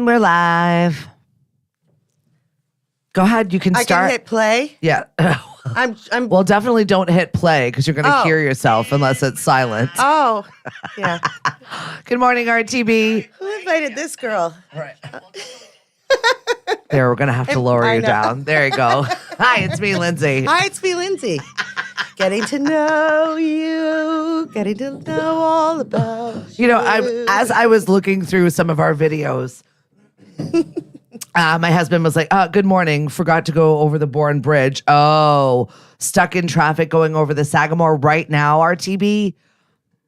And we're live. Go ahead. You can start. I can hit play. Yeah. I'm. Well, definitely don't hit play because you're going to hear yourself unless it's silent. Oh, yeah. Good morning, RTB. Who invited this girl? Right. There, we're going to have to lower you down. There you go. Hi, it's me, Lindsay. Hi, it's me, Lindsay. Getting to know you. Getting to know all about You know, as I was looking through some of our videos, my husband was like, good morning. Forgot to go over the Bourne Bridge. Oh, stuck in traffic going over the Sagamore right now, RTB.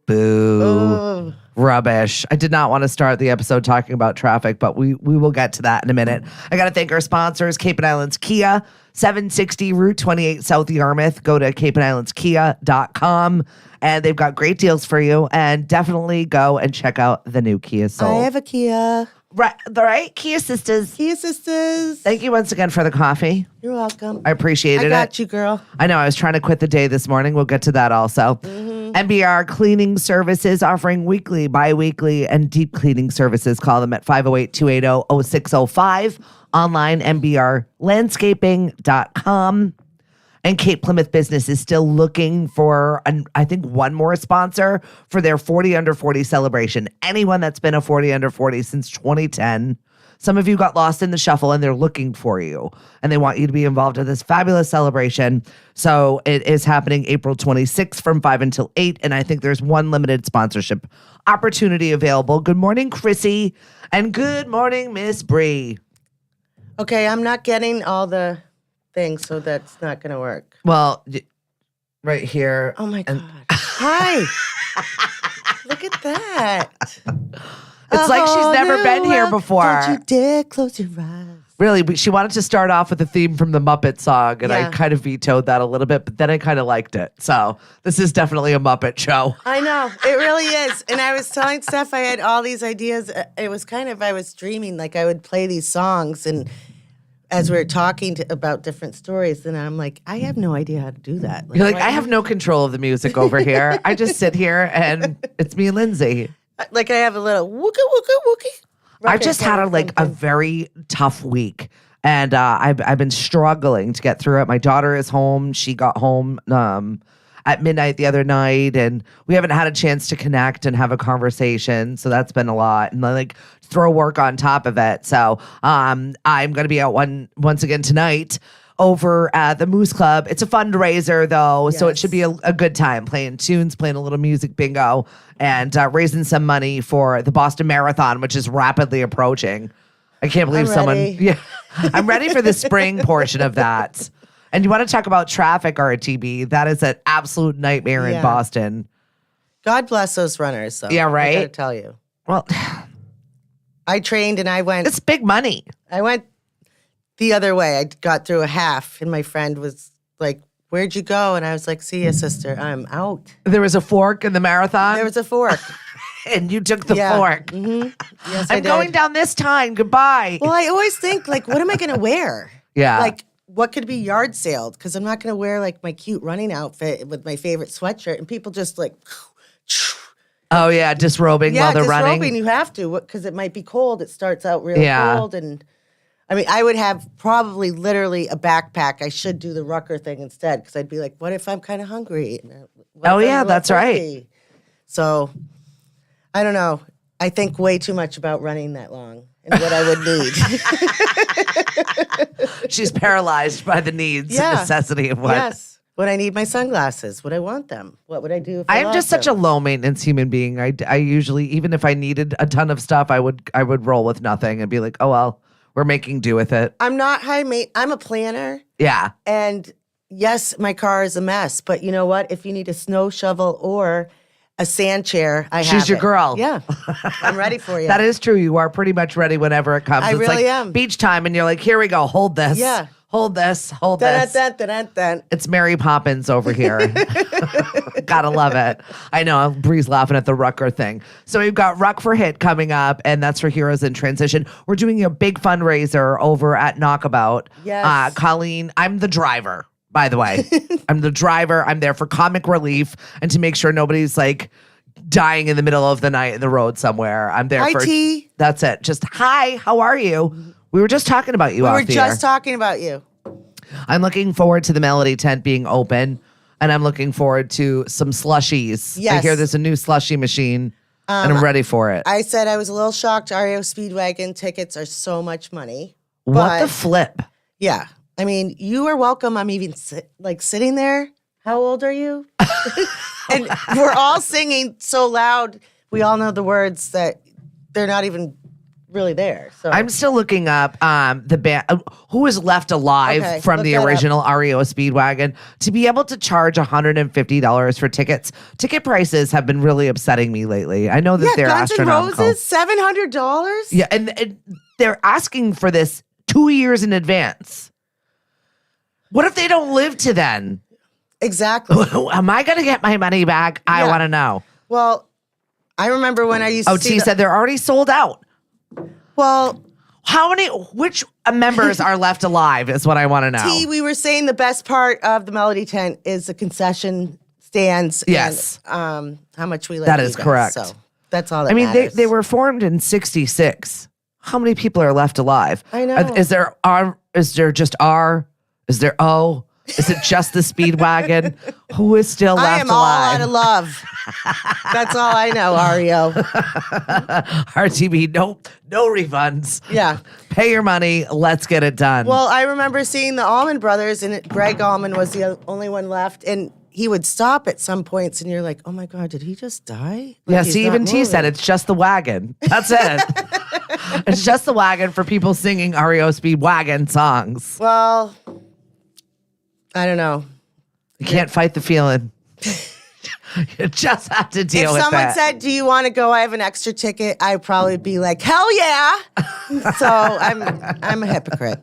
Boo. Oh. Rubbish. I did not want to start the episode talking about traffic, but we will get to that in a minute. I got to thank our sponsors, Cape and Islands Kia, 760 Route 28 South Yarmouth. Go to capeandislandskia.com, and they've got great deals for you. And definitely go and check out the new Kia Soul. I have a Kia. Right, Kia Sisters. Kia Sisters. Thank you once again for the coffee. You're welcome. I appreciated it. I got you, girl. I know. I was trying to quit the day this morning. We'll get to that also. MBR Cleaning Services offering weekly, bi-weekly, and deep cleaning services. Call them at 508-280-0605. Online, mbrlandscaping.com. And Cape Plymouth Business is still looking for, I think, one more sponsor for their 40 Under 40 celebration. Anyone that's been a 40 Under 40 since 2010. Some of you got lost in the shuffle and they're looking for you. And they want you to be involved in this fabulous celebration. So it is happening April 26th from 5 until 8. And I think there's one limited sponsorship opportunity available. Good morning, Chrissy. And good morning, Miss Bree. Okay, I'm not getting all the things, so that's not going to work. Well, right here. Oh, my God. Hi. Look at that. It's like she's never been here before. Don't you dare close your eyes. Really, she wanted to start off with a theme from the Muppet song, and I kind of vetoed that a little bit, but then I kind of liked it. So this is definitely a Muppet show. I know. It really is. And I was telling Steph I had all these ideas. It was kind of, I was dreaming, like I would play these songs, and as we were talking about different stories, and I'm like, I have no idea how to do that. You're like, I have no control of the music over here. I just sit here, and it's me and Lindsay. Like I have a little wooka wooka wookie. I've just had a very tough week, and I've been struggling to get through it. My daughter is home. She got home at midnight the other night, and we haven't had a chance to connect and have a conversation. So that's been a lot, and like throw work on top of it. So I'm going to be out once again tonight over at the Moose Club. It's a fundraiser though, so it should be a good time, playing tunes, playing a little music bingo, and raising some money for the Boston Marathon, which is rapidly approaching. I can't believe I'm ready for the spring portion of that. And you want to talk about traffic, RTB? That is an absolute nightmare in Boston. God bless those runners. So yeah, right. I gotta tell you. Well, I trained and I went. It's big money. I went the other way. I got through a half, and my friend was like, "Where'd you go?" And I was like, "See ya, sister. I'm out." There was a fork in the marathon? There was a fork. And you took the fork. Mm-hmm. Yes, I'm going down this time. Goodbye. Well, I always think, like, what am I going to wear? Yeah. Like, what could be yard saled? Because I'm not going to wear, like, my cute running outfit with my favorite sweatshirt. And people just, like, oh, yeah, disrobing while they're running. Yeah, disrobing. You have to, because it might be cold. It starts out real cold. And I mean, I would have probably literally a backpack. I should do the rucker thing instead, because I'd be like, what if I'm kind of hungry? Oh, yeah, that's right. So, I don't know. I think way too much about running that long and what I would need. She's paralyzed by the needs and necessity of what. Yes. Would I need my sunglasses? Would I want them? What would I do if I am just such a low maintenance human being. I usually, even if I needed a ton of stuff, I would roll with nothing and be like, oh, well, we're making do with it. I'm not high maintenance. I'm a planner. Yeah. And yes, my car is a mess. But you know what? If you need a snow shovel or a sand chair, I have She's your girl. Yeah. I'm ready for you. That is true. You are pretty much ready whenever it comes. It's really am. Beach time, and you're like, here we go. Hold this. Yeah. Hold this. Hold this. It's Mary Poppins over here. Gotta love it. I know. Bree's laughing at the Rucker thing. So we've got Ruck for Hit coming up, and that's for Heroes in Transition. We're doing a big fundraiser over at Knockabout. Yes. Colleen, I'm the driver, by the way. I'm the driver. I'm there for comic relief and to make sure nobody's like dying in the middle of the night in the road somewhere. I'm there Hi, for T. That's it. Just hi, how are you? We were just talking about you We off were the just air. talking about you. I'm looking forward to the Melody tent being open, and I'm looking forward to some slushies. I Yes. hear there's a new slushie machine, and I'm ready for it. I said I was a little shocked. REO Speedwagon tickets are so much money. What the but- flip? Yeah. I mean, you are welcome. I'm even sitting there. How old are you? And we're all singing so loud. We all know the words that they're not even really there. So I'm still looking up the band who is left alive Okay, from look the that up. original REO Speedwagon to be able to charge $150 for tickets. Ticket prices have been really upsetting me lately. I know that they're Guns N' astronomical. Roses, $700. Yeah, and they're asking for this 2 years in advance. What if they don't live to then? Exactly. Am I going to get my money back? I Yeah. want to know. Well, I remember when I used to Oh, see T said they're already sold out. Well, Which members are left alive is what I want to know. T, we were saying the best part of the Melody tent is the concession stands. Yes. And, how much we like That you is guys. correct. So that's all that I mean, matters. they were formed in 1966. How many people are left alive? I know. Is there R? Is there just R? Is there O? Is it just the Speedwagon? Who is still left I am alive? all out of love. That's all I know, REO. RTB, no refunds. Yeah. Pay your money. Let's get it done. Well, I remember seeing the Allman Brothers, and Greg Allman was the only one left, and he would stop at some points, and you're like, "Oh my God, did he just die?" yeah, he's see, not even T moving. said it's just the wagon. That's it. It's just the wagon for people singing REO Speedwagon songs. Well, I don't know. You can't fight the feeling. You just have to deal If with someone that. said, "Do you want to go? I have an extra ticket," I'd probably be like, "Hell yeah!" So I'm a hypocrite.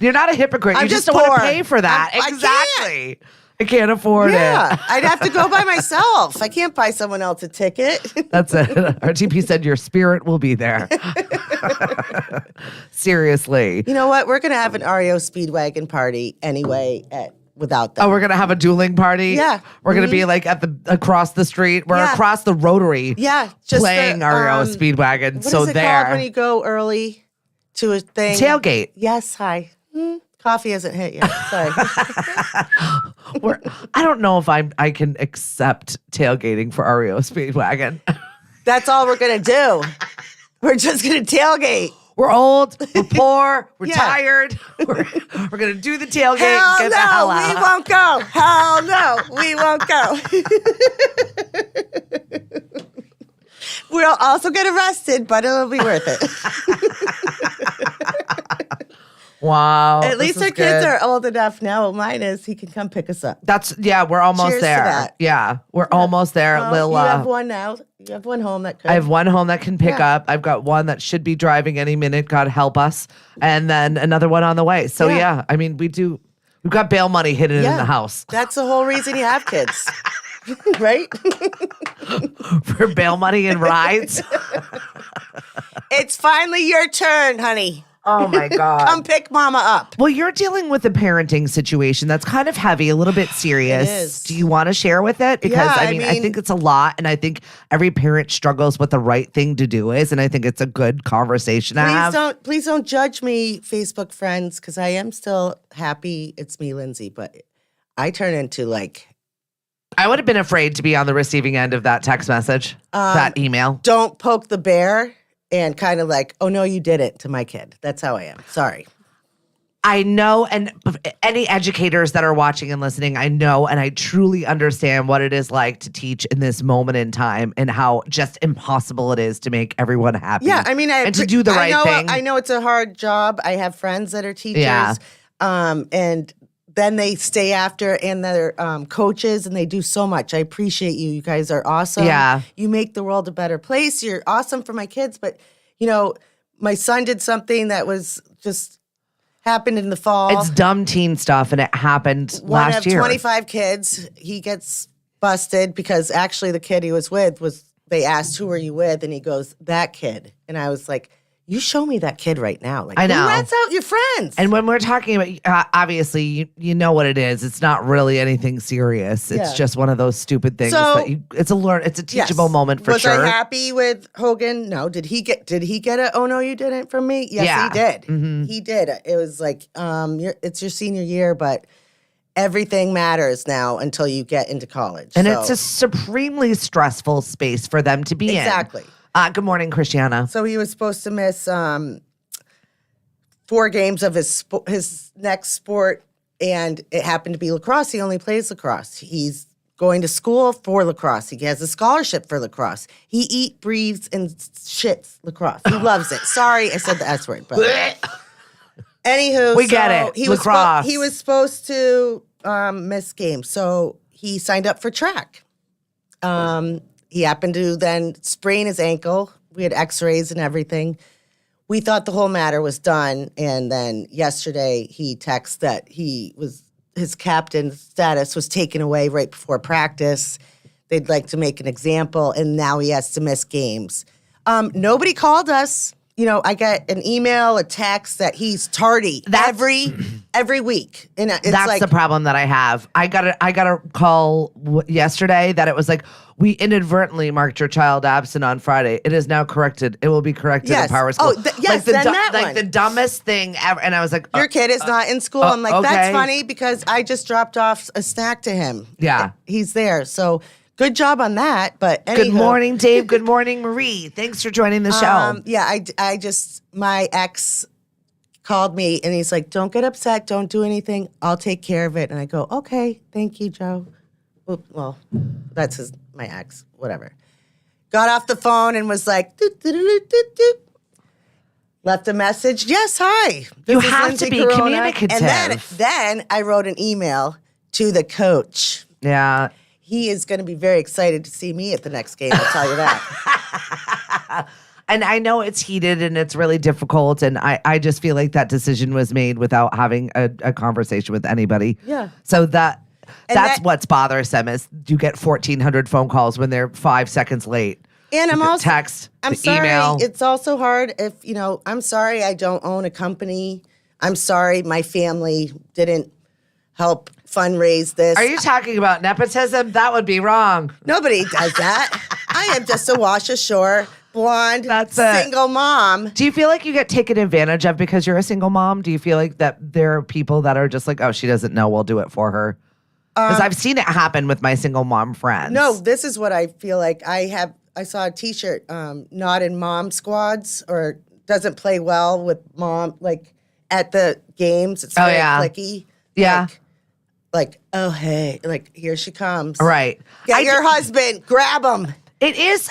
You're not a hypocrite. I'm You just just don't want to poor. pay for that. I can't. Exactly. I can't afford Yeah, it. I'd have to go by myself. I can't buy someone else a ticket. That's it. RTP said your spirit will be there. Seriously. You know what? We're gonna have an REO Speedwagon party anyway without them. Oh, we're gonna have a dueling party. Yeah. we're gonna be like across the street. We're Yeah. across the Rotary. Yeah, just playing the, REO Speedwagon. What So is it there, called when you go early to a thing? tailgate. Yes, hi. Coffee hasn't hit yet. Sorry. I don't know if I can accept tailgating for REO Speedwagon. That's all we're gonna do. We're just gonna tailgate. We're old. We're poor. We're Yeah. tired. We're gonna do the tailgate. Hell and get the hell no, out. we won't go. Hell no, we won't go. We'll also get arrested, but it'll be worth it. Wow. At least this our is kids good. are old enough now. Well, mine is. He can come pick us up. We're almost Cheers to there. that. Yeah, we're almost there. Well, you have one now. You have one home that could. I have one home that can pick Yeah. up. I've got one that should be driving any minute. God help us. And then another one on the way. So Yeah. I mean, we've got bail money hidden in the house That's the whole reason you have kids. Right? for bail money and rides. It's finally your turn, honey. Oh my God. Come pick mama up. Well, you're dealing with a parenting situation that's kind of heavy, a little bit serious. It is. Do you want to share with it? Because Yeah, I I mean, I mean- think it's a lot, and I think every parent struggles with the right thing to do is, and I think it's a good conversation to have. Please don't judge me, Facebook friends, because I am still happy it's me, Lindsay, but I turn into like, I would have been afraid to be on the receiving end of that text message, that email. don't poke the bear, and kind of like, oh no, you did it to my kid. That's how I am. Sorry. I know, and any educators that are watching and listening, I know, and I truly understand what it is like to teach in this moment in time and how just impossible it is to make everyone happy. Yeah, I mean, and to do the right thing. I know it's a hard job. I have friends that are teachers, Yeah. And then they stay after, and they're coaches, and they do so much. I appreciate you. You guys are awesome. Yeah. You make the world a better place. You're awesome for my kids. But, you know, my son did something that was just happened in the fall. It's dumb teen stuff, and it happened One last of year. 25 kids, he gets busted because actually the kid he was with they asked, who are you with? And he goes, that kid. And I was like, you show me that kid right now. Like, I know. who rats out your friends? And when we're talking about, obviously, you know what it is. It's not really anything serious. It's Yeah. just one of those stupid things So- that it's a teachable moment for was sure. I happy with Hogan? No. Did he get a oh no you didn't from me? Yes, Yeah. he did. Mhm. He did. It was like it's your senior year, but everything matters now until you get into college. And So- it's a supremely stressful space for them to be Exactly. in. Good morning, Christiana. So he was supposed to miss 4 games of his next sport, and it happened to be lacrosse. He only plays lacrosse. He's going to school for lacrosse. He has a scholarship for lacrosse. He eats, breathes, and shits lacrosse. He loves it. Sorry, I said the S word, but anywho, We get it. He Lacrosse. he was supposed to miss games, so he signed up for track. He happened to then sprain his ankle. We had X-rays and everything. We thought the whole matter was done, and then yesterday he texted that his captain status was taken away right before practice. They'd like to make an example, and now he has to miss games. Nobody called us. You know, I get an email, a text that he's tardy every week, and it's That's like the problem that I have. I got a call yesterday that it was like, we inadvertently marked your child absent on Friday. It is now corrected. It will be corrected in Yes. Power School. Oh, yes, then that one. the dumbest thing ever. And I was like, your kid is not in school. I'm like, that's okay. funny because I just dropped off a snack to him. Yeah. He's there. So good job on that. But good anywho, morning, Dave. Good morning, Marie. Thanks for joining the show. Yeah, my ex called me and he's like, don't get upset. Don't do anything. I'll take care of it. And I go, okay, thank you, Joe. Well, that's my ex, whatever. Got off the phone and was like, doot, doot, doot, doot, doot. Left a message. Yes, hi. This You is have Lindsay to be Corona. communicative. And then I wrote an email to the coach. Yeah. He is going to be very excited to see me at the next game. I'll tell you that. And I know it's heated and it's really difficult. And I just feel like that decision was made without having a conversation with anybody. Yeah. So that's that- what's bothersome is you get 1,400 phone calls when they're 5 seconds late. And I'm also text, I'm the sorry. email. It's also hard if I'm sorry I don't own a company. I'm sorry my family didn't help fundraise this. Are you talking about nepotism? That would be wrong. Nobody does that. I am just a wash ashore, blonde, That's it. single mom. Do you feel like you get taken advantage of because you're a single mom? Do you feel like that there are people that are just like, oh, she doesn't know, we'll do it for her? Because I've seen it happen with my single mom friends. No, this is what I feel like. I saw a T-shirt, not in mom squads or doesn't play well with mom, like at the games. It's very clicky. Yeah. Like, oh, hey, like, here she comes. Right. Get your husband, grab him. It is.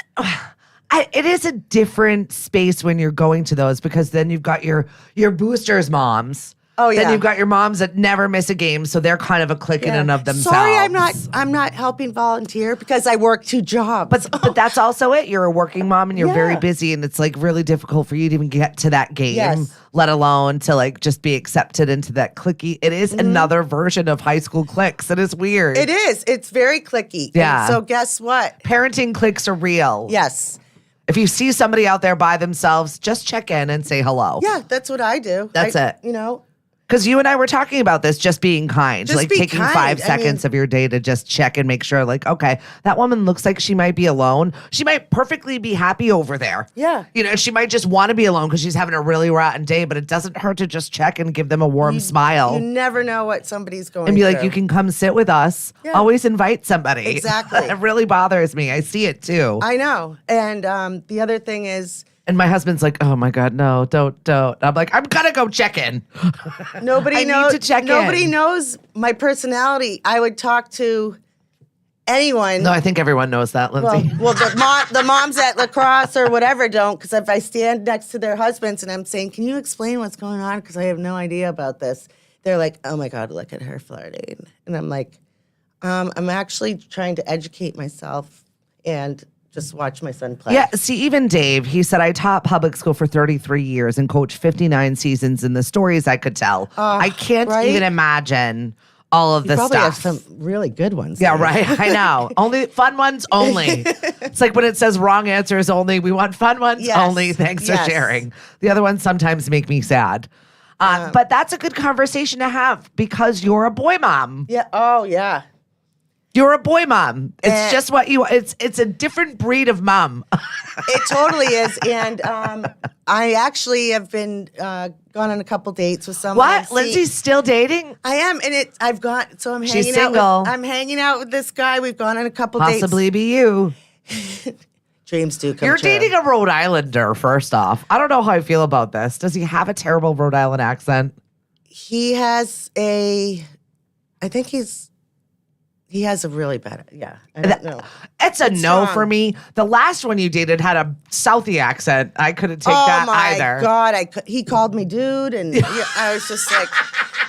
It is a different space when you're going to those because then you've got your boosters moms. Oh, yeah. Then you've got your moms that never miss a game, so they're kind of a clique in and of themselves. Sorry, I'm not helping volunteer because I work 2 jobs. But that's also it. You're a working mom and you're very Yeah. busy, and it's like really difficult for you to even get to that game, Yes. let alone to like just be accepted into that cliquey. It is another version of high school cliques. It is weird. It is. It's very clicky. Yeah. And so guess what? Parenting cliques are real. Yes. If you see somebody out there by themselves, just check in and say hello. Yeah, that's what I do. That's it. You Because you and I were talking about this, just being kind, Just like be taking kind. 5 I seconds mean- of your day to just check and make sure, like, okay, that woman looks like she might be alone. She might perfectly be happy over there. Yeah. She might just want to be alone because she's having a really rotten day, but it doesn't hurt to just check and give them a warm smile you never know what somebody's going and be through. like, you can come sit with us. Yeah. Always invite somebody. Exactly. It really bothers me. I see it too. I know. And the other thing is, and my husband's like, oh my God, no, don't. I'm like, I'm going to go check in. nobody I knows. need to check nobody in. knows my personality. I would talk to anyone. No, I think everyone knows that, Lindsay. Well, the moms at lacrosse or whatever don't, because if I stand next to their husbands and I'm saying, can you explain what's going on? Because I have no idea about this. They're like, oh my God, look at her flirting. And I'm like, I'm actually trying to educate myself and just watch my son play. Yeah, see, even Dave, he said, I taught public school for 33 years and coached 59 seasons, and the stories I could tell. I can't right? even imagine all of You this probably stuff. have some really good ones. Yeah, there. right. I know. Only fun ones only. It's like when it says wrong answers only. We want fun ones Yes. only. Thanks for Yes. sharing. The other ones sometimes make me sad. But that's a good conversation to have because you're a boy mom. Yeah. Oh, yeah. You're a boy mom. It's And- just what you. It's a different breed of mom. It totally is. And I actually have been gone on a couple dates with someone. What? Lindsay's still dating? I am, and I've got. So I'm She's hanging single. out. I'm hanging out with this guy. We've gone on a couple dates. Possibly be you. Dreams do come You're true. dating a Rhode Islander. First off, I don't know how I feel about this. Does he have a terrible Rhode Island accent? He has a. I think he has a really bad. Yeah, I don't know. It's a It's no wrong. for me. The last one you dated had a Southie accent. I couldn't take that Oh my either. God! He called me dude, and I was just like,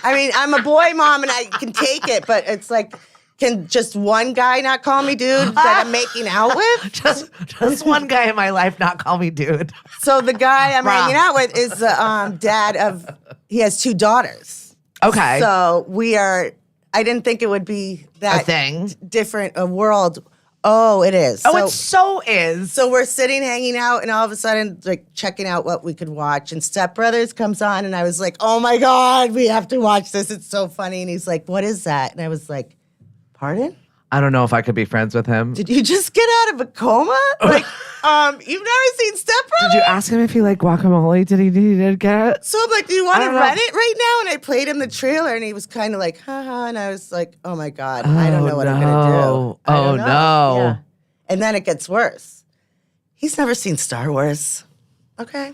I mean, I'm a boy mom, and I can take it, but it's like, can just one guy not call me dude that I'm making out with? Just one guy in my life not call me dude. So the guy I'm Rob. hanging out with is the dad of. He has 2 daughters. Okay. So we are. I didn't think it would be that A thing. different a world. Oh, it is. Oh, so, it so is. So we're sitting, hanging out, and all of a sudden, like checking out what we could watch. And Step Brothers comes on, and I was like, "Oh my God, we have to watch this! It's so funny." And he's like, "What is that?" And I was like, "Pardon? I don't know if I could be friends with him. Did you just get out of a coma? Like, you've never seen Step Brothers?" Did you ask him if he liked guacamole? Did he get it? So I'm like, "Do you want I to don't know. rent it right now?" And I played him the trailer, and he was kind of like, "Haha," and I was like, "Oh my God, I don't know what I'm gonna do." I don't know. no. Yeah. And then it gets worse. He's never seen Star Wars. Okay.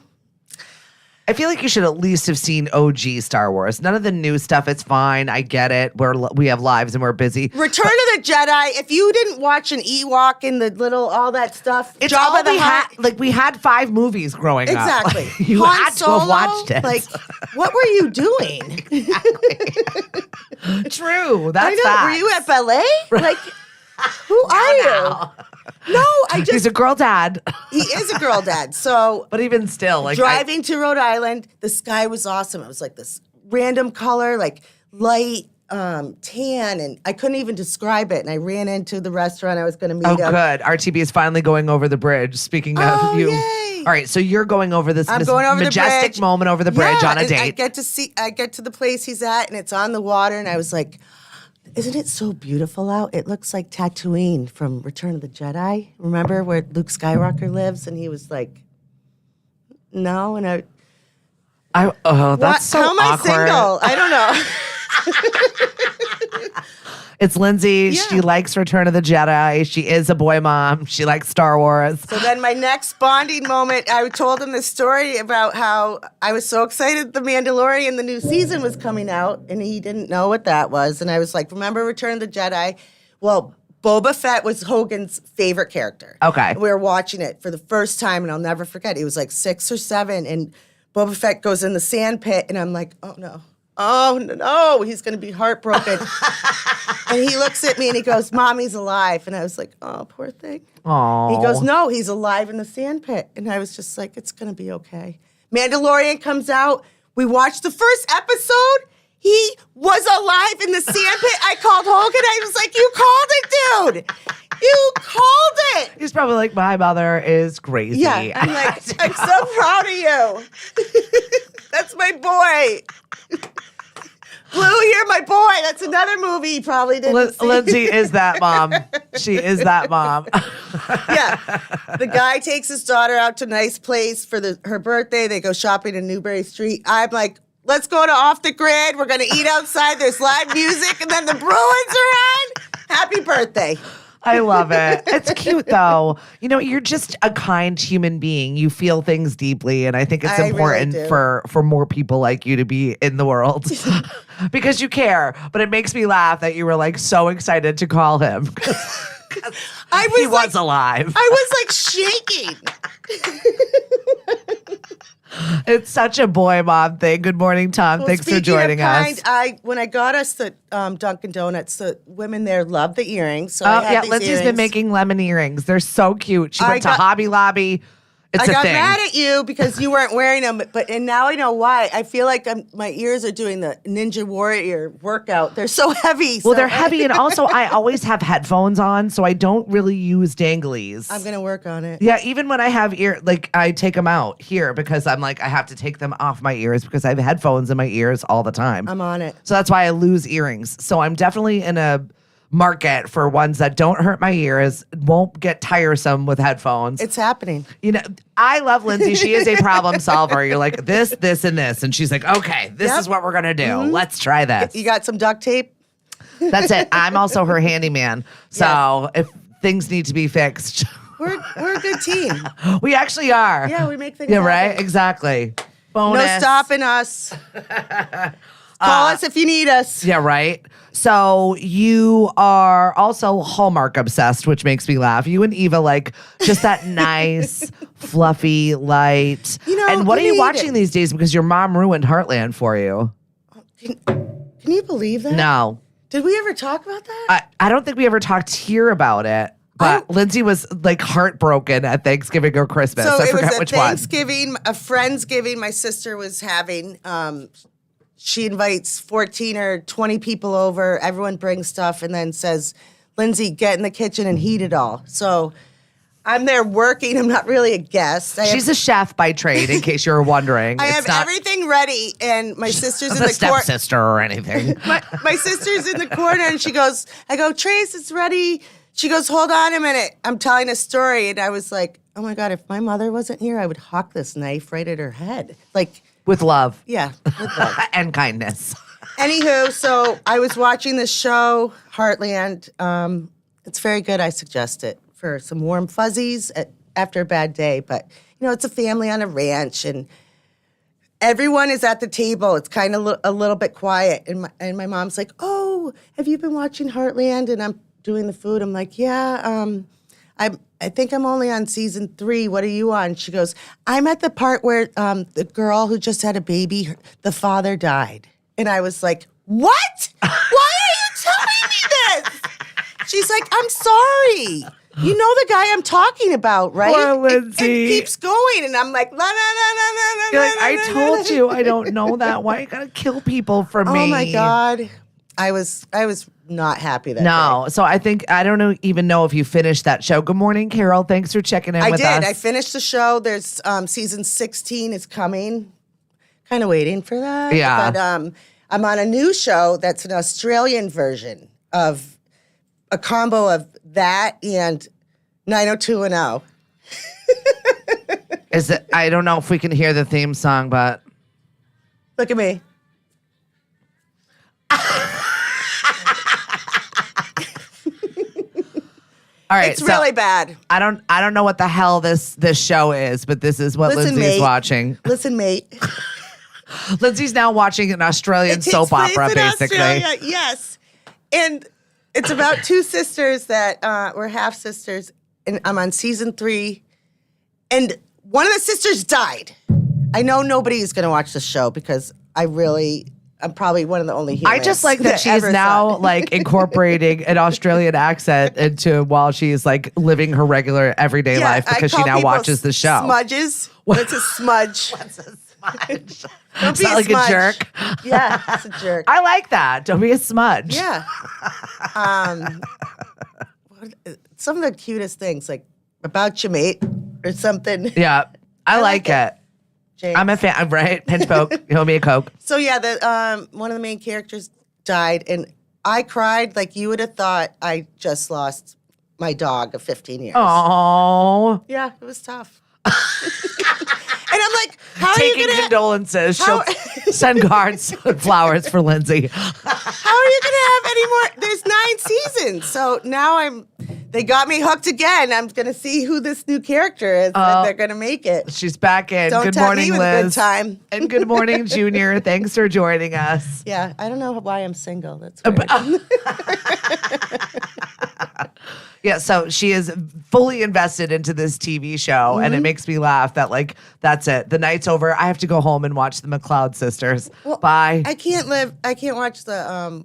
I feel like you should at least have seen OG Star Wars. None of the new stuff. It's fine. I get it. We have lives and we're busy. Return of the Jedi. If you didn't watch an Ewok and the little all that stuff, It's Jabba all the we had. Hutt. Like we had 5 movies growing up. Exactly. Like, you Han had to Solo, have watched it. Like, what were you doing? True. That's I know. facts. Were you at ballet? Like, who are you? No, I He's just. a girl dad. He is a girl dad. So But even still, like driving to Rhode Island, the sky was awesome. It was like this random color, like light tan, and I couldn't even describe it. And I ran into the restaurant I was going to meet oh, him. good. RTB is finally going over the bridge. Speaking of Oh, you. yay. All right, so you're going over this I'm going over majestic the bridge. moment over the bridge Yeah, on a and date. I get to the place he's at, and it's on the water, and I was like, "Isn't it so beautiful out? It looks like Tatooine from Return of the Jedi. Remember where Luke Skywalker lives?" And he was like, "No." And Oh, that's so how am awkward. I single? I don't know. It's Lindsay. Yeah. She likes Return of the Jedi. She is a boy mom. She likes Star Wars. So then my next bonding moment, I told him this story about how I was so excited the Mandalorian, the new season was coming out, and he didn't know what that was. And I was like, "Remember Return of the Jedi?" Well, Boba Fett was Hogan's favorite character. Okay. And we were watching it for the first time, and I'll never forget. He was like 6 or 7, and Boba Fett goes in the sand pit, and I'm like, "Oh no. Oh no, he's going to be heartbroken." And he looks at me and he goes, "Mommy's alive." And I was like, "Oh, poor thing." Oh. He goes, "No, he's alive in the sand pit." And I was just like, "It's going to be okay." Mandalorian comes out. We watched the first episode. He was alive in the sand pit. I called Hogan. I was like, "You called it, dude. You called it." He's probably like, my mother is crazy. Yeah. I'm like, "I'm so proud of you." That's my boy. Blue, you're my boy. That's another movie he probably didn't see. Lindsay is that mom. She is that mom. Yeah. The guy takes his daughter out to a nice place for her birthday. They go shopping in Newbury Street. I'm like, "Let's go to Off the Grid. We're going to eat outside. There's live music. And then the Bruins are on. Happy birthday." I love it. It's cute though. You know, you're just a kind human being. You feel things deeply, and I think it's I really important do. for more people like you to be in the world because you care. But it makes me laugh that you were like so excited to call him. I was He like, was alive. I was like shaking. It's such a boy mom thing. Good morning, Tom. Well, Thanks for speaking of joining us. when I got us the Dunkin' Donuts, the women there love the earrings. So Oh I had yeah, these Lindsay's been earrings. making lemon earrings. They're so cute. She I went to got- Hobby Lobby. It's I a got thing. mad at you because you weren't wearing them, and now I know why. I feel like my ears are doing the Ninja Warrior workout. They're so heavy. Well, they're heavy, and also I always have headphones on, so I don't really use danglies. I'm gonna work on it. Yeah, even when I have I take them out here because I'm like, I have to take them off my ears because I have headphones in my ears all the time. I'm on it. So that's why I lose earrings. So I'm definitely in a market for ones that don't hurt my ears, won't get tiresome with headphones. It's happening. You know, I love Lindsay. She is a problem solver. You're like, this, and this. And she's like, okay, this is what we're going to do. Let's try this. You got some duct tape? That's it. I'm also her handyman. So if things need to be fixed. We're a good team. We actually are. Yeah, we make things Yeah, happen. right? Exactly. Bonus. No stopping us. Call us if you need us. Yeah, right. So you are also Hallmark obsessed, which makes me laugh. You and Eva like just that nice, fluffy, light. You know, and what are you you need watching it. these days? Because your mom ruined Heartland for you. Can you believe that? No. Did we ever talk about that? I don't think we ever talked here about it. But Lindsay was like heartbroken at Thanksgiving or Christmas. So I it forgot was a which one. Thanksgiving, a Friendsgiving my sister was having. She invites 14 or 20 people over. Everyone brings stuff and then says, Lindsay, get in the kitchen and heat it all. So I'm there working. I'm not really a guest. She's a chef by trade, in case you're wondering. I It's have not everything ready, and my sister's in the the corner. stepsister or anything. My sister's in the corner, and she goes, I go, Trace, it's ready. She goes, hold on a minute. I'm telling a story. And I was like, oh my God, if my mother wasn't here, I would hawk this knife right at her head. Like, With love. yeah, with love. And kindness. Anywho, so I was watching this show, Heartland. It's very good. I suggest it for some warm fuzzies after a bad day. But, you know, it's a family on a ranch, and everyone is at the table. It's kind of a little bit quiet. And my mom's like, oh, have you been watching Heartland? And I'm doing the food. I'm like, yeah, I think I'm only on season 3. What are you on? She goes, I'm at the part where the girl who just had a baby, the father died. And I was like, what? Why are you telling me this? She's like, I'm sorry. You know the guy I'm talking about, right? Poor Lindsay. It keeps going. And I'm like, la, la, la, la, la, You're la, like, la, I la, told la. you I don't know that. Why you gotta kill people for me? Oh my God. I was not happy that No. day. So I think I don't even know if you finished that show. Good morning, Carol. Thanks for checking in I with did. us. I finished the show. There's season 16 is coming. Kind of waiting for that. Yeah. But I'm on a new show that's an Australian version of a combo of that and 90210. Is it? I don't know if we can hear the theme song, but Look at me. all right. It's really bad. I don't know what the hell this show is, but this is what Listen, Lindsay is mate. watching. Listen, mate. Lindsay's now watching an Australian It takes soap place opera, in basically. Australia, yes. And it's about 2 sisters that were half sisters, and I'm on season 3. And one of the sisters died. I know nobody is going to watch the show because I'm probably one of the only humans. I just like that she's ever now saw it. like incorporating an Australian accent into while she's like living her regular everyday Yeah, life I because she call now people watches the show. Smudges. What's a smudge? What's a smudge? Don't Is be that a like smudge. a jerk? Yeah, it's a jerk. I like that. Don't be a smudge. Yeah. Some of the cutest things, like about your mate or something. Yeah. I like it. James. I'm a fan, right? Pinch poke. You owe me a Coke. So yeah, one of the main characters died, and I cried like you would have thought I just lost my dog of 15 years. Oh. Yeah, it was tough. And I'm like, how are you Taking gonna? condolences. how- She'll send cards and flowers for Lindsay. How are you gonna have any more? There's 9 seasons, so now they got me hooked again. I'm gonna see who this new character is. And they're gonna make it. She's back in. Don't Good tempt morning, me with Liz. a good time. And good morning, Junior. Thanks for joining us. Yeah, I don't know why I'm single. That's weird. Yeah, so she is fully invested into this TV show, and it makes me laugh that, like, that's it. The night's over. I have to go home and watch the McLeod sisters. Well, Bye. I can't watch the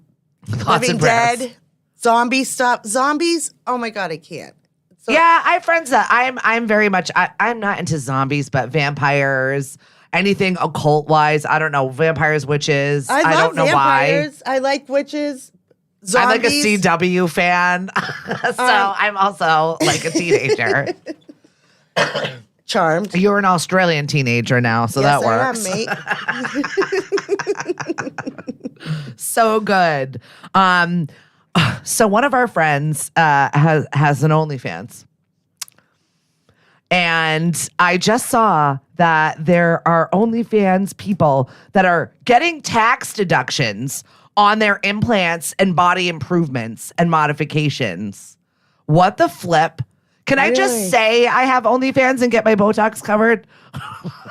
Thoughts Living and prayers. Dead, zombie stuff. Zombies. Oh my God, I can't. It's Yeah, I have friends that I'm very much I'm not into zombies, but vampires, anything occult wise. I don't know, vampires, witches. I love don't know vampires. I like witches. Zombies. I'm like a CW fan, so I'm also like a teenager. Charmed. You're an Australian teenager now, so Yes, that works. I am, mate. So good. So one of our friends has an OnlyFans. And I just saw that there are OnlyFans people that are getting tax deductions on their implants and body improvements and modifications. What the flip? Can I just say I have OnlyFans and get my Botox covered?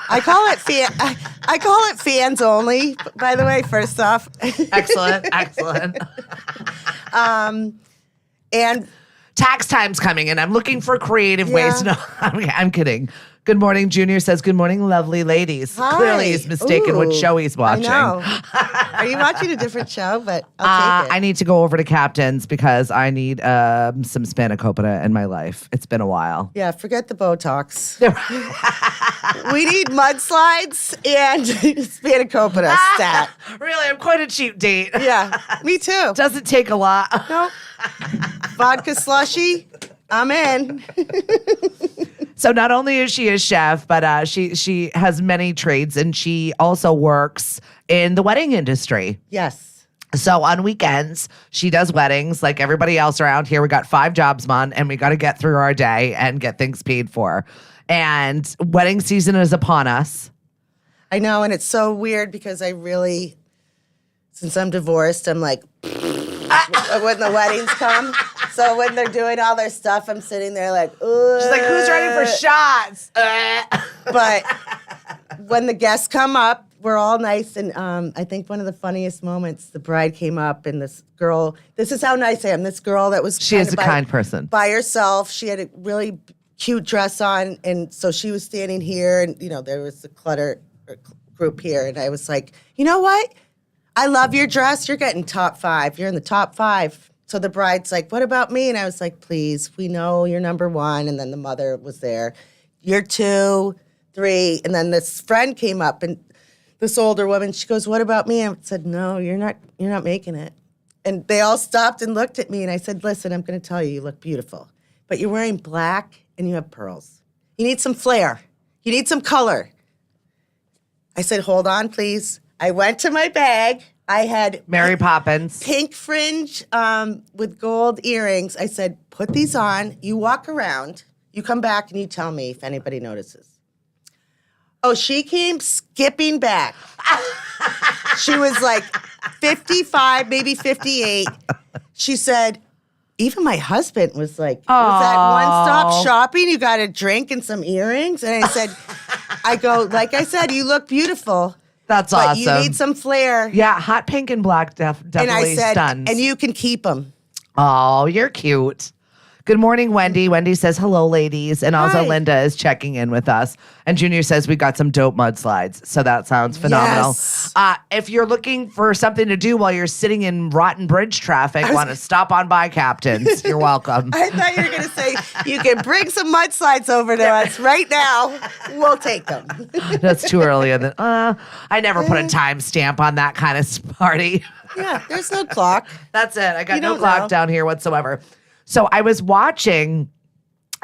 I call it fans only, by the way, first off. Excellent. And tax time's coming, and I'm looking for creative ways. No, I'm kidding. Good morning, Junior says, good morning, lovely ladies. Hi. Clearly he's mistaken what show he's watching. I know. Are you watching a different show? But I'll take it. I need to go over to Captain's because I need some spanakopita in my life. It's been a while. Yeah, forget the Botox. We need mudslides and spanakopita stat. Really, I'm quite a cheap date. Yeah, me too. Doesn't take a lot. Nope. Vodka slushy, I'm in. So not only is she a chef, but she has many trades, and she also works in the wedding industry. Yes. So on weekends, she does weddings like everybody else around here. We got 5 jobs, Mon, and we got to get through our day and get things paid for. And wedding season is upon us. I know, and it's so weird because I really, since I'm divorced, I'm like, when the weddings come. So when they're doing all their stuff, I'm sitting there like, ugh. She's like, who's ready for shots? But when the guests come up, we're all nice. And I think one of the funniest moments, the bride came up and this girl, this is how nice I am. This girl that was She is a kind person. By herself. She had a really cute dress on. And so she was standing here and, there was the clutter group here. And I was like, you know what? I love your dress. You're getting top 5. You're in the top 5. So the bride's like, what about me? And I was like, please, we know you're number 1. And then the mother was there. You're 2, 3. And then this friend came up and this older woman, she goes, what about me? I said, no, you're not making it. And they all stopped and looked at me. And I said, listen, I'm going to tell you, you look beautiful. But you're wearing black and you have pearls. You need some flair. You need some color. I said, hold on, please. I went to my bag. I had Mary Poppins. Pink fringe with gold earrings. I said, put these on. You walk around. You come back and you tell me if anybody notices. Oh, she came skipping back. She was like 55, maybe 58. She said, even my husband was like, was that one-stop shopping? You got a drink and some earrings? And I said, like I said, you look beautiful. That's awesome. But you need some flair. Yeah, hot pink and black definitely and I said, stuns. and you can keep them. Oh, you're cute. Good morning, Wendy. Wendy says, hello, ladies. And also Hi. Linda is checking in with us. And Junior says, we got some dope mudslides. So that sounds phenomenal. Yes. If you're looking for something to do while you're sitting in Rotten Bridge traffic, want to stop on by Captain's, you're welcome. I thought you were going to say, you can bring some mudslides over to us right now. We'll take them. That's too early. I never put a timestamp on that kind of party. Yeah, there's no clock. That's it. I got You no don't clock know. down here whatsoever. So I was watching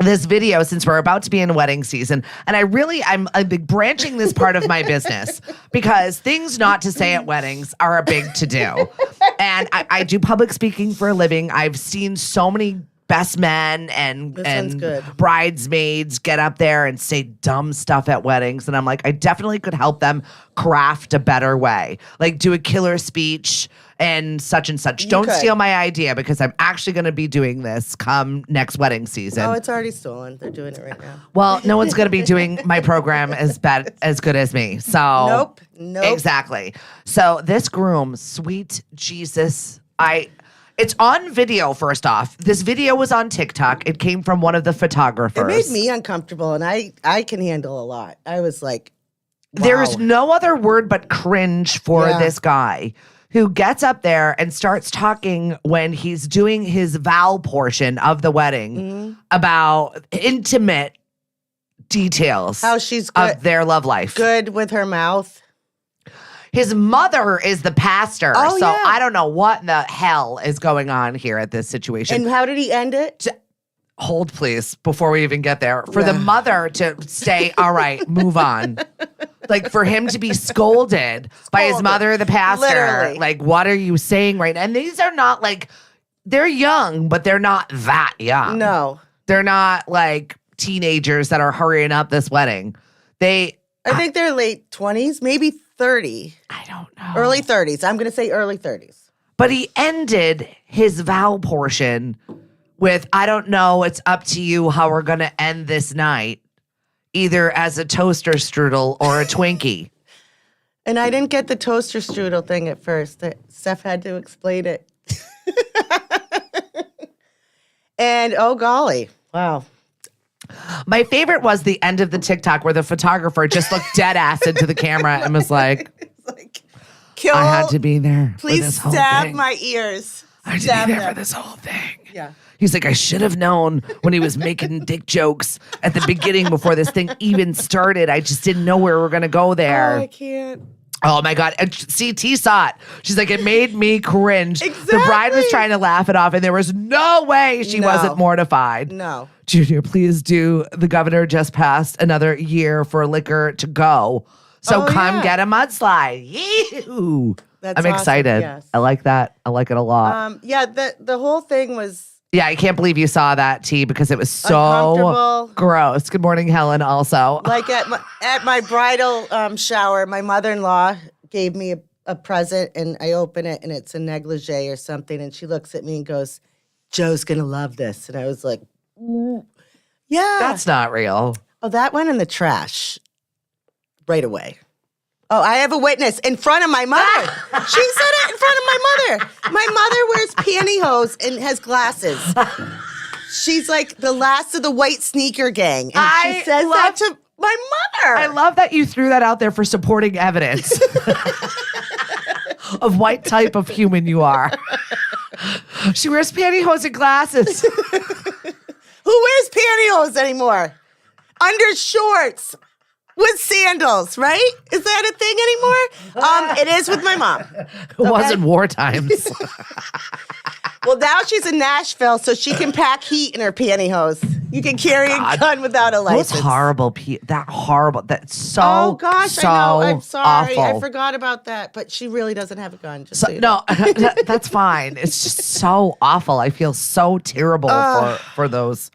this video since we're about to be in wedding season. And I'm branching this part of my business because things not to say at weddings are a big to-do. And I do public speaking for a living. I've seen so many best men and good. bridesmaids get up there and say dumb stuff at weddings. And I'm like, I definitely could help them craft a better way. Like do a killer speech and such. Don't could. steal my idea because I'm actually going to be doing this come next wedding season. Oh, it's already stolen. They're doing it right now. Well, no one's going to be doing my program as good as me. So Nope. Exactly. So this groom, sweet Jesus, it's on video, first off. This video was on TikTok. It came from one of the photographers. It made me uncomfortable, and I can handle a lot. I was like, wow. There is no other word but cringe for Yeah. this guy who gets up there and starts talking when he's doing his vow portion of the wedding about intimate details How she's good, of their love life. good with her mouth. His mother is the pastor. Oh, so yeah. I don't know what in the hell is going on here at this situation. And how did he end it? Hold, please, before we even get there. For the mother to say, all right, move on. Like, for him to be scolded by his mother, the pastor. Literally. Like, what are you saying right now? And these are not like, they're young, but they're not that young. No. They're not like teenagers that are hurrying up this wedding. I think they're late 20s, maybe 30. I don't know. Early 30s. I'm going to say early 30s. But he ended his vow portion with, I don't know, it's up to you how we're going to end this night, either as a toaster strudel or a Twinkie. And I didn't get the toaster strudel thing at first. Steph had to explain it. And oh, golly. Wow. My favorite was the end of the TikTok where the photographer just looked dead ass into the camera and was like, It's like, kill. I had to be there. For Please this whole stab thing. my ears. I had to Stab be there them. for this whole thing. Yeah. He's like, I should have known when he was making dick jokes at the beginning before this thing even started. I just didn't know where we were going to go there. Oh, I can't. Oh my God. And T saw it. She's like, it made me cringe. The bride was Exactly. trying to laugh it off, and there was no way she No. wasn't mortified. No. Junior, please do. The governor just passed another year for liquor to go. So Oh, come yeah. get a mudslide. Yee-hoo. That's I'm awesome. excited. Yes. I like that. I like it a lot. Yeah, the whole thing was Yeah, I can't believe you saw that, T, because it was so Uncomfortable. gross. Good morning, Helen, also. like at my bridal shower, my mother-in-law gave me a present, and I open it, and it's a negligee or something, and she looks at me and goes, Joe's going to love this. And I was like, yeah. That's not real. Oh, that went in the trash right away. Oh, I have a witness in front of my mother. She said it in front of my mother. My mother wears pantyhose and has glasses. She's like the last of the white sneaker gang. And she says that to my mother. I love that you threw that out there for supporting evidence of what type of human you are. She wears pantyhose and glasses. Who wears pantyhose anymore? Under shorts with sandals, right? Is that a thing anymore? It is with my mom. It wasn't war times. Well, now she's in Nashville, so she can pack heat in her pantyhose. You can carry a gun without a license. Those horrible, that horrible, that's so, Oh gosh, so I know. I'm sorry. awful. I forgot about that. But she really doesn't have a gun. Just So, so you know. no, that's fine. It's just so awful. I feel so terrible for those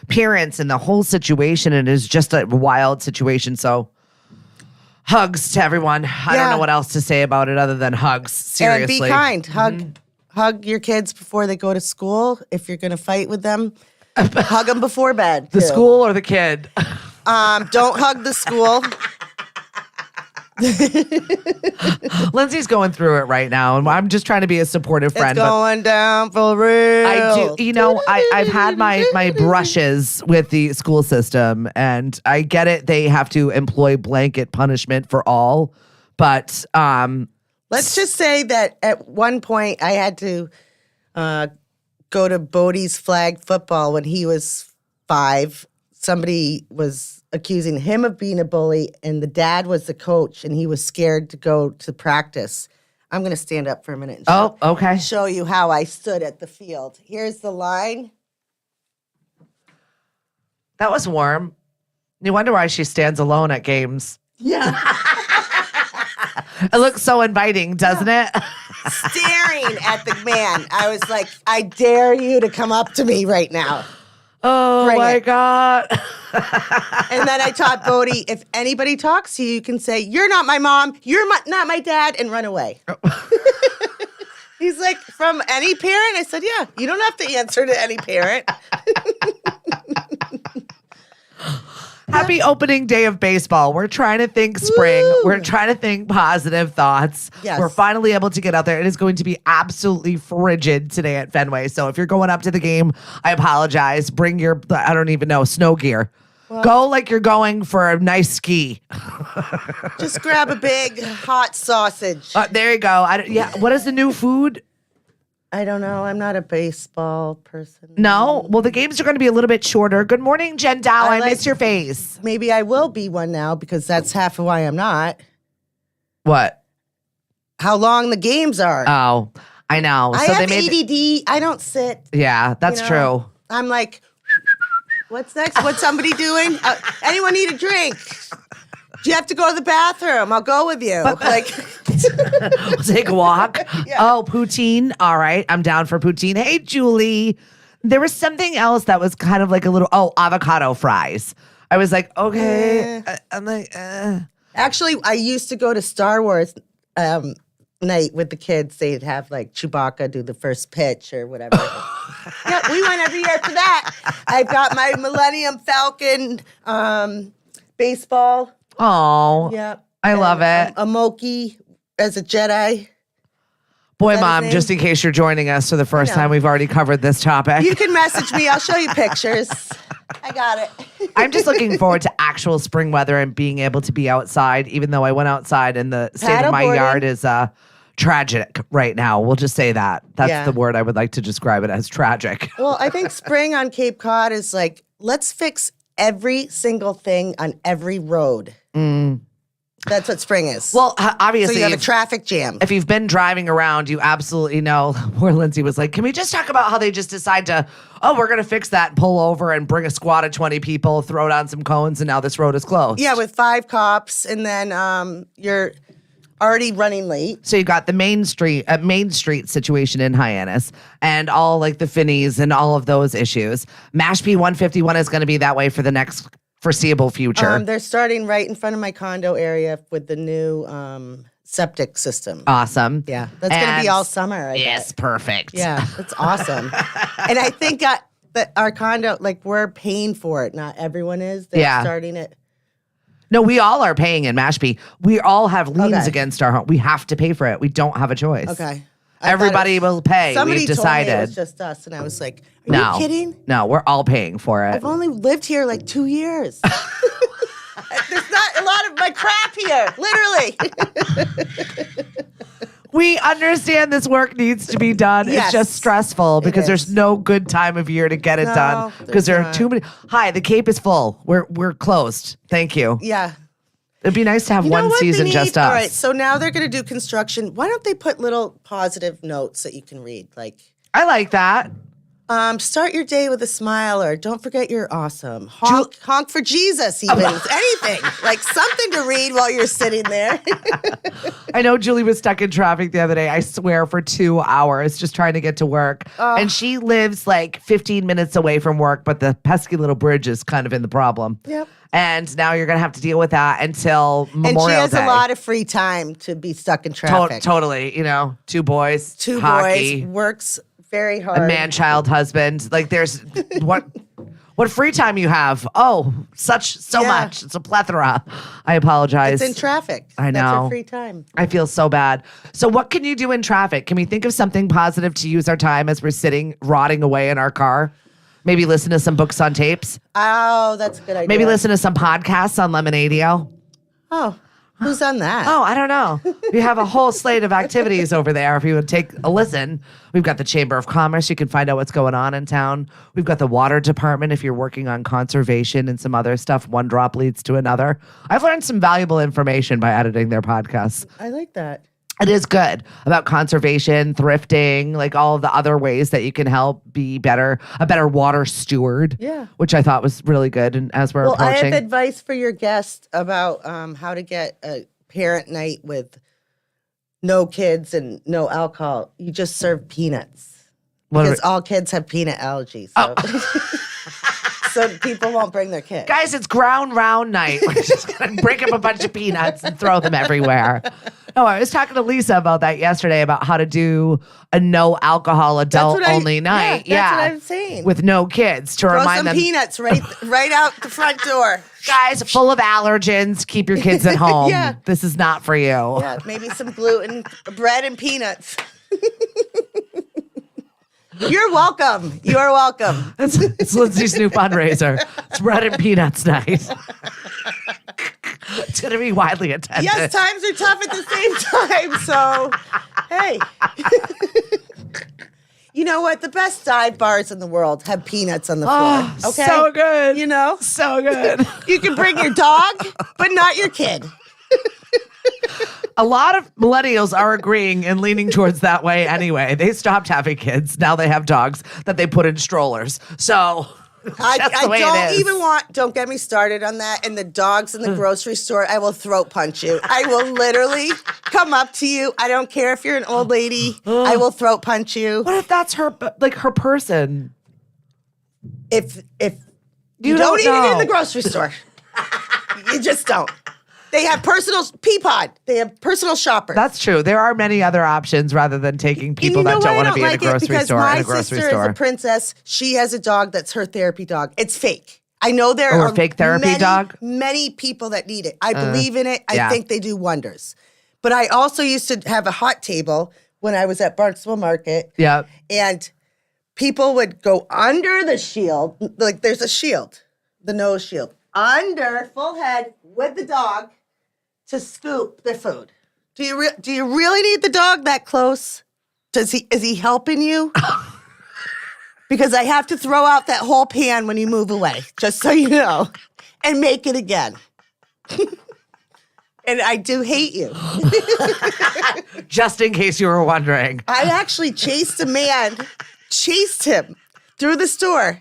parents and the whole situation. It is just a wild situation. So hugs to everyone. I don't know what else to say about it other than hugs. Seriously. And be kind. Hug your kids before they go to school. If you're going to fight with them, hug them before bed. The too. school or the kid? Don't hug the school. Lindsay's going through it right now, and I'm just trying to be a supportive friend. It's going down for real. I do. You know, I've had my brushes with the school system, and I get it. They have to employ blanket punishment for all, but Let's just say that at one point I had to go to Bodie's flag football when he was 5. Somebody was accusing him of being a bully, and the dad was the coach, and he was scared to go to practice. I'm going to stand up for a minute and okay. show you how I stood at the field. Here's the line. That was warm. You wonder why she stands alone at games. Yeah. It looks so inviting, doesn't it? Staring at the man. I was like, I dare you to come up to me right now. Oh Bring my it. God. And then I taught Bodie, if anybody talks to you, you can say, you're not my mom, you're not my dad, and run away. He's like, from any parent? I said, yeah, you don't have to answer to any parent. Happy opening day of baseball. We're trying to think spring. Woo. We're trying to think positive thoughts. Yes. We're finally able to get out there. It is going to be absolutely frigid today at Fenway. So if you're going up to the game, I apologize. Bring your, I don't even know, snow gear. Go like you're going for a nice ski. Just grab a big hot sausage. There you go. What is the new food? I don't know. I'm not a baseball person. No? Well, the games are going to be a little bit shorter. Good morning, Jen Dow. I miss your face. Maybe I will be one now because that's half of why I'm not. What? How long the games are. Oh, I know. I have ADD. I don't sit. Yeah, that's true. I'm like, what's next? What's somebody doing? Anyone need a drink? Do you have to go to the bathroom? I'll go with you. We'll take a walk. Yeah. Oh, poutine. All right. I'm down for poutine. Hey, Julie. There was something else that was kind of like a little, avocado fries. I was like, okay. I'm like, Actually, I used to go to Star Wars night with the kids. They'd have like Chewbacca do the first pitch or whatever. Yeah, we went every year for that. I've got my Millennium Falcon baseball. Oh, yeah. I love it. A Moki as a Jedi. Boy, Mom, just in case you're joining us for the first time, we've already covered this topic. You can message me. I'll show you pictures. I got it. I'm just looking forward to actual spring weather and being able to be outside, even though I went outside and the state of my yard is tragic right now. We'll just say that. That's the word I would like to describe it as, tragic. Well, I think spring on Cape Cod is like, let's fix every single thing on every road. That's what spring is. Well, obviously. So you have a traffic jam. If you've been driving around, you absolutely know where Lindsay was like, can we just talk about how they just decide to, we're going to fix that, pull over and bring a squad of 20 people, throw down some cones, and now this road is closed. Yeah, with 5 cops, and then you're already running late. So you got the Main Street situation in Hyannis and all like the Finneys and all of those issues. Mashpee 151 is going to be that way for the next foreseeable future. They're starting right in front of my condo area with the new septic system. Awesome. Yeah, that's going to be all summer. Yes, perfect. Yeah, that's awesome. And I think that our condo, like, we're paying for it. Not everyone is. They're starting it. No, we all are paying in Mashpee. We all have liens against our home. We have to pay for it. We don't have a choice. Okay. Everybody will pay. Somebody We've decided. told me it was just us, and I was like, are you kidding? No, we're all paying for it. I've only lived here like 2 years. There's not a lot of my crap here, literally. We understand this work needs to be done. Yes, it's just stressful because there's no good time of year to get it done because there are too many. Hi, the Cape is full. We're closed. Thank you. Yeah. It'd be nice to have one season just us. All right, so now they're going to do construction. Why don't they put little positive notes that you can read? Like, I like that. Start your day with a smile, or don't forget you're awesome. Honk for Jesus, even. Anything. Like something to read while you're sitting there. I know Julie was stuck in traffic the other day, I swear, for 2 hours just trying to get to work. And she lives like 15 minutes away from work, but the pesky little bridge is kind of in the problem. Yep. And now you're going to have to deal with that until Memorial Day. And she has a lot of free time to be stuck in traffic. Totally. You know, 2 boys, Two hockey, boys, works very hard. a man-child husband. Like there's what free time you have. Oh, so much. It's a plethora. I apologize. It's in traffic. I know. That's her free time. I feel so bad. So what can you do in traffic? Can we think of something positive to use our time as we're sitting rotting away in our car? Maybe listen to some books on tapes. Oh, that's a good idea. Maybe listen to some podcasts on Lemonadio. Oh, who's on that? Oh, I don't know. We have a whole slate of activities over there. If you would take a listen, we've got the Chamber of Commerce. You can find out what's going on in town. We've got the water department. If you're working on conservation and some other stuff, one drop leads to another. I've learned some valuable information by editing their podcasts. I like that. It is good about conservation, thrifting, like all of the other ways that you can help be a better water steward. Yeah. Which I thought was really good. And as we're approaching. I have advice for your guest about how to get a parent night with no kids and no alcohol. You just serve peanuts. Because all kids have peanut allergies. So. So people won't bring their kids. Guys, it's ground round night. We're just going to break up a bunch of peanuts and throw them everywhere. No, I was talking to Lisa about that yesterday, about how to do a no alcohol adult only night. Yeah, that's what I'm saying. With no kids to remind them. Throw some peanuts right out the front door. Guys, full of allergens. Keep your kids at home. Yeah. This is not for you. Yeah, maybe some gluten, bread and peanuts. You're welcome. You're welcome. It's Lindsay's new fundraiser. It's bread and peanuts night. It's going to be widely attended. Yes, times are tough at the same time. So, hey. You know what? The best dive bars in the world have peanuts on the floor. Oh, Okay? so good. You know? So good. You can bring your dog, but not your kid. A lot of millennials are agreeing and leaning towards that way anyway. They stopped having kids. Now they have dogs that they put in strollers. So I that's the way it don't is. even don't get me started on that. And the dogs in the grocery store, I will throat punch you. I will literally come up to you. I don't care if you're an old lady. I will throat punch you. What if that's her person? If you don't eat it in the grocery store. You just don't. They have personal Peapod. They have personal shoppers. That's true. There are many other options rather than taking people that don't want to be in a grocery store. My sister is a princess. She has a dog that's her therapy dog. It's fake. I know there are a fake therapy dog? many people that need it. I believe in it. I yeah. think they do wonders. But I also used to have a hot table when I was at Barnstable Market. Yeah. And people would go under the shield. Like there's a shield, the nose shield, under full head with the dog to scoop the food. Do you really need the dog that close? Is he helping you? Because I have to throw out that whole pan when you move away, just so you know, and make it again. And I do hate you. Just in case you were wondering. I actually chased him through the store.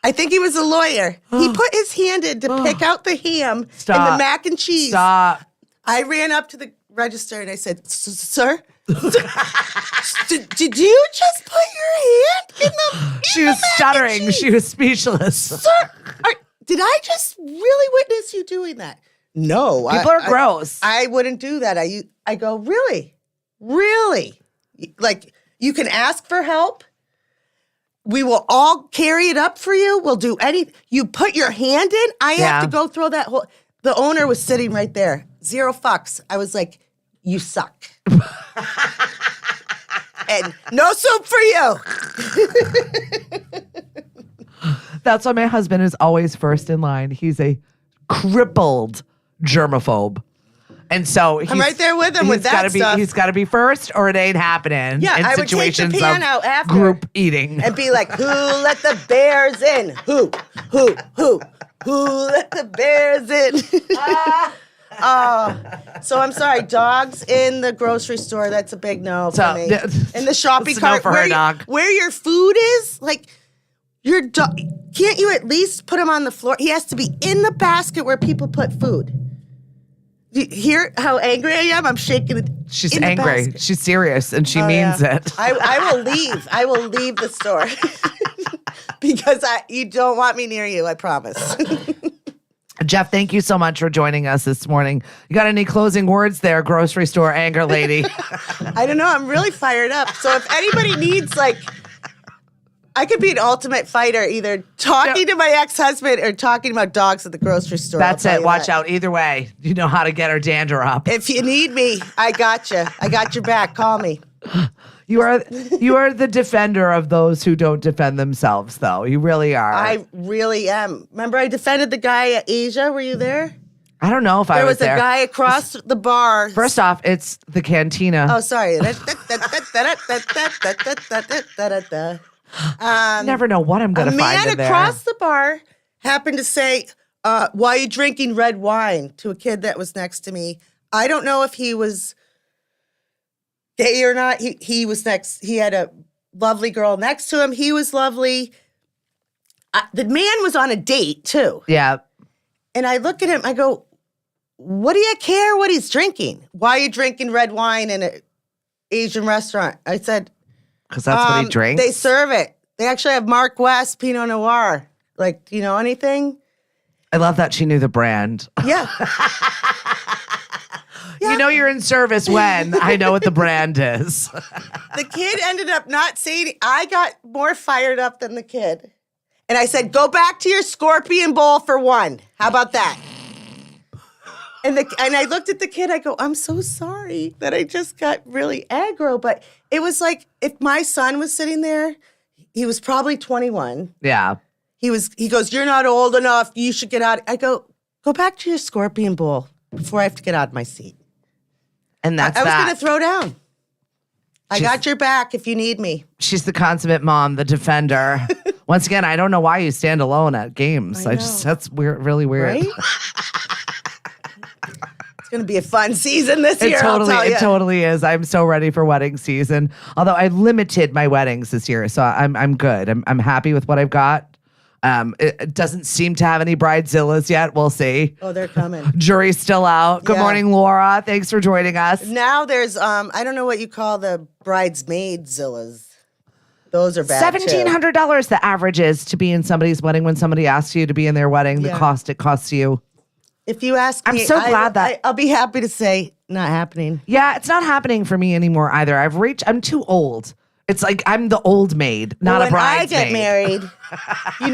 I think he was a lawyer. He put his hand in to pick out the ham and the mac and cheese. Stop. I ran up to the register and I said, "Sir, did you just put your hand in the She was stuttering. She was speechless. Sir, did I just really witness you doing that?" No. People are gross. I wouldn't do that. I go, really? Really? Like, you can ask for help. We will all carry it up for you. We'll do anything. You put your hand in. I have to go throw that whole. The owner was sitting right there. 0 fucks. I was like, you suck. And no soup for you. That's why my husband is always first in line. He's a crippled germaphobe. And so I'm right there with him with that stuff. He's got to be first or it ain't happening. Yeah, in I would take the pan out after. Group eating. And be like, who let the bears in? Who let the bears in? So I'm sorry, dogs in the grocery store, that's a big no for me. In the shopping it's a no cart, for her dog. Where your food is, like your dog, can't you at least put him on the floor? He has to be in the basket where people put food. Do you hear how angry I am? I'm shaking it. She's angry. She's serious and she means it. I will leave. I will leave the store because you don't want me near you, I promise. Jeff, thank you so much for joining us this morning. You got any closing words there, grocery store anger lady? I don't know. I'm really fired up. So if anybody needs, like, I could be an ultimate fighter, either talking to my ex-husband or talking about dogs at the grocery store. That's it. Watch out. Either way, you know how to get her dander up. If you need me, I got you. I got your back. Call me. You are the defender of those who don't defend themselves, though. You really are. I really am. Remember, I defended the guy at Asia. Were you there? I don't know if I was there. There was a guy across the bar. First off, it's the cantina. Oh, sorry. Never know what I'm going to find in there. A man across the bar happened to say, why are you drinking red wine, to a kid that was next to me. I don't know if he was gay or not. He was next. He had a lovely girl next to him. He was lovely. The man was on a date, too. Yeah. And I look at him, I go, what do you care what he's drinking? Why are you drinking red wine in an Asian restaurant? I said, because that's what he drinks? They serve it. They actually have Mark West Pinot Noir. Like, do you know anything? I love that she knew the brand. Yeah. You know you're in service when I know what the brand is. The kid ended up not saying it. I got more fired up than the kid. And I said, go back to your scorpion bowl for one. How about that? And I looked at the kid, I go, I'm so sorry that I just got really aggro. But it was like, if my son was sitting there, he was probably 21. Yeah. He goes, you're not old enough. You should get out. I go back to your scorpion bowl before I have to get out of my seat. And that's I was going to throw down. I got your back if you need me. She's the consummate mom, the defender. Once again, I don't know why you stand alone at games. That's weird, really weird. Right? It's going to be a fun season this year. It totally is. I'm so ready for wedding season. Although I limited my weddings this year, so I'm good. I'm happy with what I've got. It doesn't seem to have any bridezillas yet. We'll see. Oh, they're coming. Jury's still out. Good morning, Laura. Thanks for joining us. Now there's I don't know what you call the bridesmaidzillas. Those are bad $1,700 the average is to be in somebody's wedding when somebody asks you to be in their wedding. The cost it costs you. If you ask me, I'm so glad that I'll be happy to say not happening. Yeah, it's not happening for me anymore either. I'm too old. It's like I'm the old maid, not a bridesmaid. When I get married,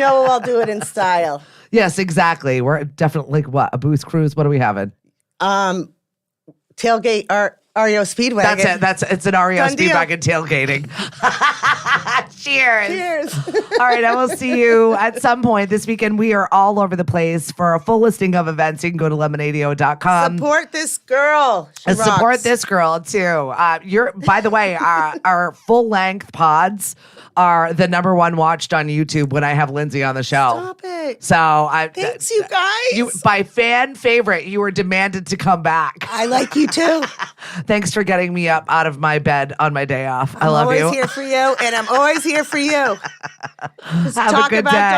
I'll do it in style. Yes, exactly. We're definitely a booze cruise. What are we having? Tailgate REO Speedwagon. It's an REO Speedwagon tailgating. Cheers. Cheers. All right, I will see you at some point this weekend. We are all over the place. For a full listing of events, you can go to lemonadio.com. Support this girl. She Support rocks. this girl too. By the way, our full length pods are the number one watched on YouTube when I have Lindsay on the show. Stop it. So thanks, you guys. By fan favorite, you were demanded to come back. I like you too. Thanks for getting me up out of my bed on my day off. I love you. I'm always here for you, and I'm always here for you. Have a good day.